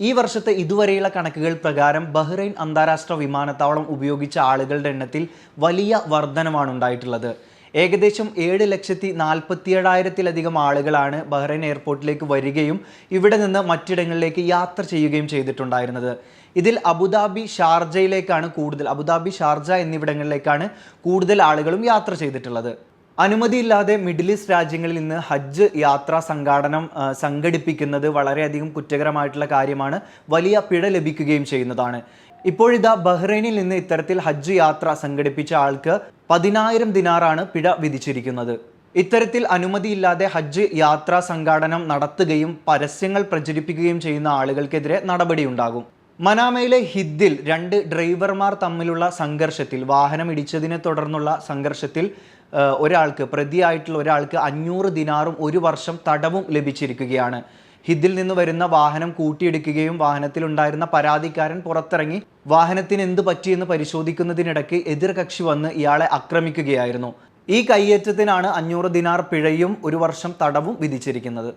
ഈ വർഷത്തെ ഇതുവരെയുള്ള കണക്കുകൾ പ്രകാരം ബഹ്റൈൻ അന്താരാഷ്ട്ര വിമാനത്താവളം ഉപയോഗിച്ച ആളുകളുടെ എണ്ണത്തിൽ വലിയ വർധനമാണ് ഉണ്ടായിട്ടുള്ളത്. ഏകദേശം 7,47,000-ത്തിലധികം ആളുകളാണ് ബഹ്റൈൻ എയർപോർട്ടിലേക്ക് വരികയും ഇവിടെ നിന്ന് മറ്റിടങ്ങളിലേക്ക് യാത്ര ചെയ്യുകയും ചെയ്തിട്ടുണ്ടായിരുന്നത്. ഇതിൽ അബുദാബി, ഷാർജ എന്നിവിടങ്ങളിലേക്കാണ് കൂടുതൽ ആളുകളും യാത്ര ചെയ്തിട്ടുള്ളത്. അനുമതിയില്ലാതെ മിഡിൽ ഈസ്റ്റ് രാജ്യങ്ങളിൽ നിന്ന് ഹജ്ജ് യാത്രാ സംഘടിപ്പിക്കുന്നത് വളരെയധികം കുറ്റകരമായിട്ടുള്ള കാര്യമാണ്. വലിയ പിഴ ലഭിക്കുകയും ചെയ്യുന്നതാണ്. ഇപ്പോഴിതാ ബഹ്റൈനിൽ നിന്ന് ഇത്തരത്തിൽ ഹജ്ജ് യാത്ര സംഘടിപ്പിച്ച ആൾക്ക് 10,000 ദിനാറാണ് പിഴ വിധിച്ചിരിക്കുന്നത്. ഇത്തരത്തിൽ അനുമതിയില്ലാതെ ഹജ്ജ് യാത്രാ സംഘാടനം നടത്തുകയും പരസ്യങ്ങൾ പ്രചരിപ്പിക്കുകയും ചെയ്യുന്ന ആളുകൾക്കെതിരെ നടപടിയുണ്ടാകും. മനാമയിലെ ഹിദ്ദിൽ 2 ഡ്രൈവർമാർ തമ്മിലുള്ള സംഘർഷത്തിൽ, വാഹനം ഇടിച്ചതിനെ തുടർന്നുള്ള സംഘർഷത്തിൽ പ്രതിയായിട്ടുള്ള ഒരാൾക്ക് 500 ദിനാറും 1 വർഷം തടവും ലഭിച്ചിരിക്കുകയാണ്. ഹിദ്ദിൽ നിന്ന് വരുന്ന വാഹനം കൂട്ടിയിടിക്കുകയും വാഹനത്തിലുണ്ടായിരുന്ന പരാതിക്കാരൻ പുറത്തിറങ്ങി വാഹനത്തിന് എന്ത് പറ്റിയെന്ന് പരിശോധിക്കുന്നതിനിടയ്ക്ക് എതിർകക്ഷി വന്ന് ഇയാളെ ആക്രമിക്കുകയായിരുന്നു. ഈ കയ്യേറ്റത്തിനാണ് 500 ദിനാർ പിഴയും 1 വർഷം തടവും വിധിച്ചിരിക്കുന്നത്.